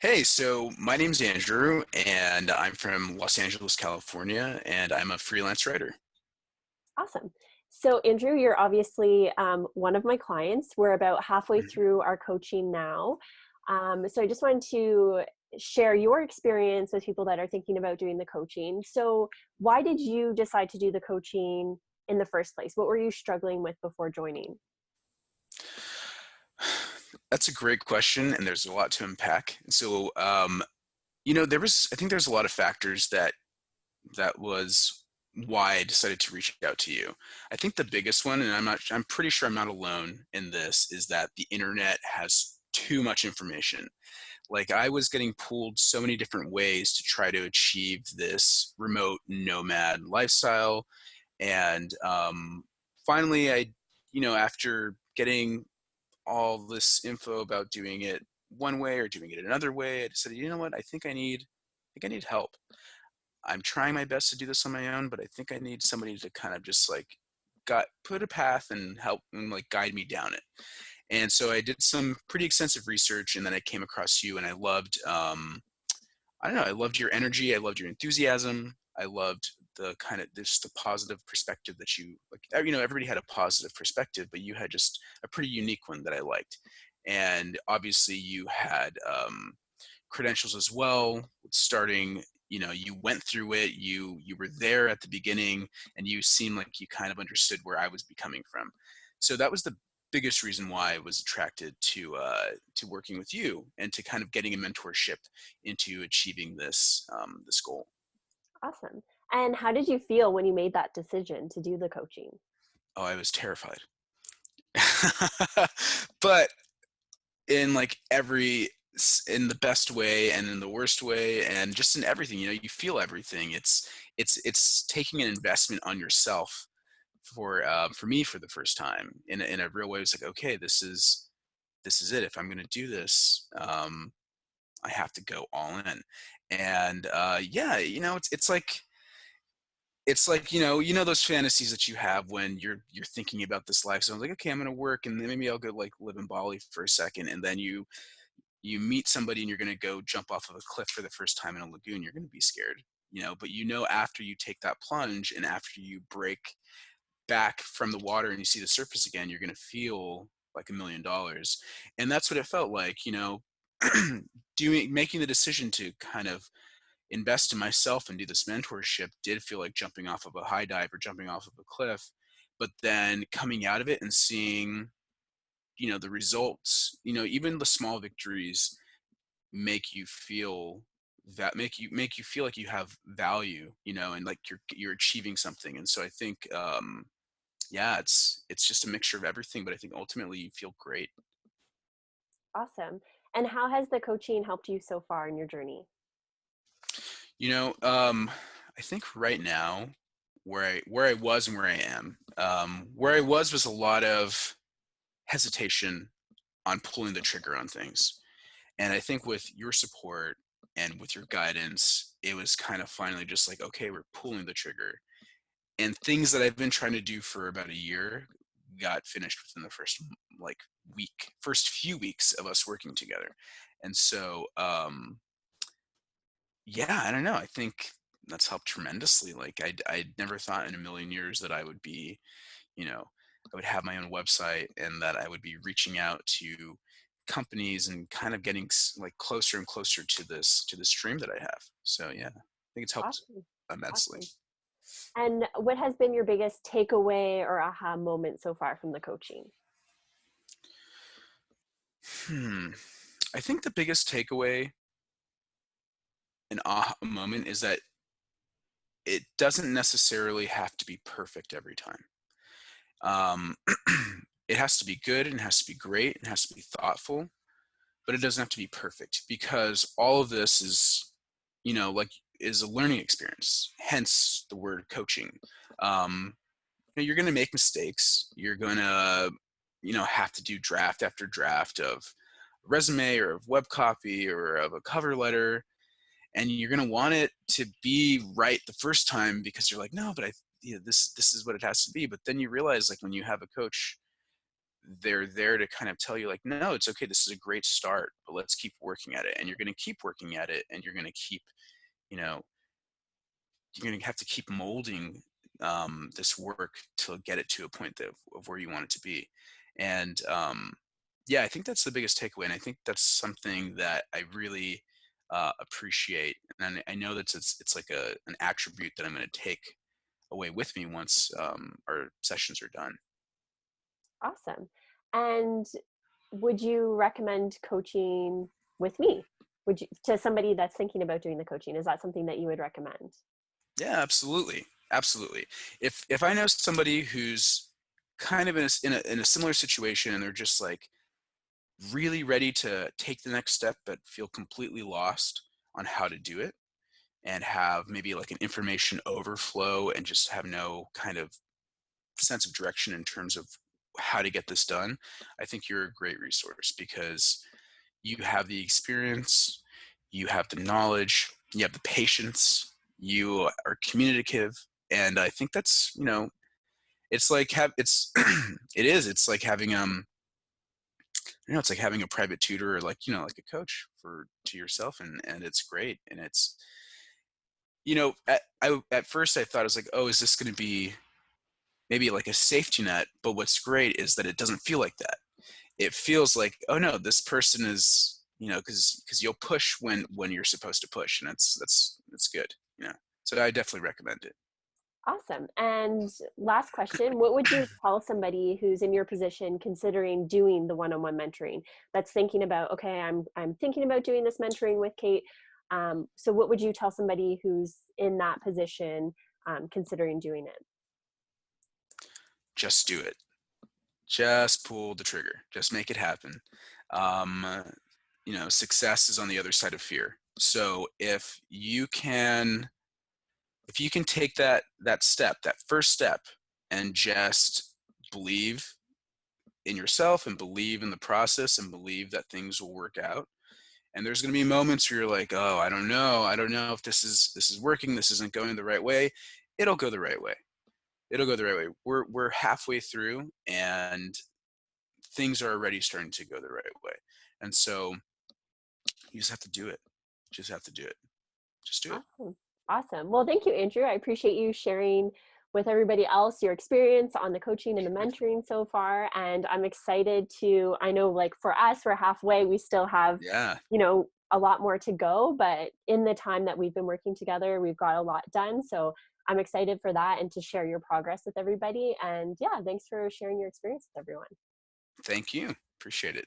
Hey, so my name's Andrew, and I'm from Los Angeles, California, and I'm a freelance writer. Awesome. So, Andrew, you're obviously one of my clients. We're about halfway Mhm. through our coaching now. So, I just wanted to share your experience with people that are thinking about doing the coaching. So, why did you decide to do the coaching in the first place? What were you struggling with before joining? That's a great question, and there's a lot to unpack. I think there's a lot of factors that was why I decided to reach out to you. I think the biggest one, and I'm pretty sure I'm not alone in this, is that the internet has too much information. Like I was getting pulled so many different ways to try to achieve this remote nomad lifestyle. And finally, after getting all this info about doing it one way or doing it another way, I decided, you know what, I think I need help. I'm trying my best to do this on my own, but I think I need somebody to kind of just like got put a path and help and like guide me down it. And so I did some pretty extensive research, and then I came across you, and I don't know, I loved your energy, I loved your enthusiasm, I loved the kind of this the positive perspective that you like. Everybody had a positive perspective, but you had just a pretty unique one that I liked. And obviously you had credentials as well, starting, you went through it, you were there at the beginning, and you seemed like you kind of understood where I was becoming from. So that was the biggest reason why I was attracted to working with you and to kind of getting a mentorship into achieving this goal. Awesome. And how did you feel when you made that decision to do the coaching? Oh, I was terrified. But in like in the best way and in the worst way and just in everything, you feel everything. It's taking an investment on yourself for me for the first time in a real way. It's like, okay, this is it. If I'm going to do this, I have to go all in. And yeah, it's like those fantasies that you have when you're thinking about this life. So I'm like, okay, I'm going to work, and then maybe I'll go like live in Bali for a second, and then you meet somebody and you're going to go jump off of a cliff for the first time in a lagoon. You're going to be scared, but after you take that plunge and after you break back from the water and you see the surface again, you're going to feel like $1 million. And that's what it felt like, making the decision to kind of invest in myself and do this mentorship did feel like jumping off of a high dive or jumping off of a cliff. But then coming out of it and seeing, the results, even the small victories make you feel make you feel like you have value, and like you're achieving something. And so I think yeah, it's just a mixture of everything, but I think ultimately you feel great. Awesome. And how has the coaching helped you so far in your journey? You know, um, I think right now, where I was and where I am, where I was a lot of hesitation on pulling the trigger on things, and I think with your support and with your guidance, it was kind of finally just like, okay, we're pulling the trigger, and things that I've been trying to do for about a year got finished within the like first few weeks of us working together. And so yeah, I don't know. I think that's helped tremendously. Like I never thought in a million years that I would be, you know, I would have my own website and that I would be reaching out to companies and kind of getting like closer and closer to this dream that I have. So yeah, I think it's helped Awesome. immensely. Awesome. And what has been your biggest takeaway or aha moment so far from the coaching? Hmm. I think the biggest takeaway and aha moment is that it doesn't necessarily have to be perfect every time. Um, it has to be good and it has to be great and it has to be thoughtful, but it doesn't have to be perfect because all of this like is a learning experience. Hence the word coaching. Um, you're going to make mistakes. You're going to, have to do draft after draft of resume or of web copy or of a cover letter, and you're going to want it to be right the first time because you're like, no, but this is what it has to be. But then you realize, like, when you have a coach they're there to kind of tell you like, no, it's okay. This is a great start, but let's keep working at it. And you're going to keep working at it, and you're going to keep, you know, you're going to have to keep molding this work to get it to a point of where you want it to be. And yeah, I think that's the biggest takeaway. And I think that's something that I really appreciate. And I know that it's like an attribute that I'm going to take away with me once our sessions are done. Awesome. And would you recommend coaching with me? Would you, to somebody that's thinking about doing the coaching? Is that something that you would recommend? Yeah, absolutely. Absolutely. If I know somebody who's kind of in a similar situation and they're just like really ready to take the next step but feel completely lost on how to do it and have maybe like an information overflow and just have no kind of sense of direction in terms of how to get this done, I think you're a great resource because you have the experience, you have the knowledge, you have the patience, you are communicative, and I think that's, it's like it's like having it's like having a private tutor or like, like a coach for to yourself, and it's great. And it's, at first I thought I was like, oh, is this going to be maybe like a safety net? But what's great is that it doesn't feel like that. It feels like, oh no, this person is, because you'll push when you're supposed to push, and that's good. So I definitely recommend it. Awesome. And last question, what would you tell somebody who's in your position considering doing the one-on-one mentoring, that's thinking about, okay, I'm thinking about doing this mentoring with Kate. So what would you tell somebody who's in that position, considering doing it? Just do it. Just pull the trigger. Just make it happen. um, Success is on the other side of fear. So if you can take that step, that first step, and just believe in yourself and believe in the process and believe that things will work out. And there's going to be moments where you're like, oh, I don't know if this is working, this isn't going the right way. It'll go the right way. It'll go the right way. We're halfway through, and things are already starting to go the right way. And so you just have to do it. Just have to do it. Just do it. Awesome. Awesome. Well, thank you, Andrew. I appreciate you sharing with everybody else your experience on the coaching and the mentoring so far. And I'm excited to, I know like for us, we're halfway, we still have, Yeah. a lot more to go, but in the time that we've been working together, we've got a lot done. So I'm excited for that and to share your progress with everybody. And yeah, thanks for sharing your experience with everyone. Thank you. Appreciate it.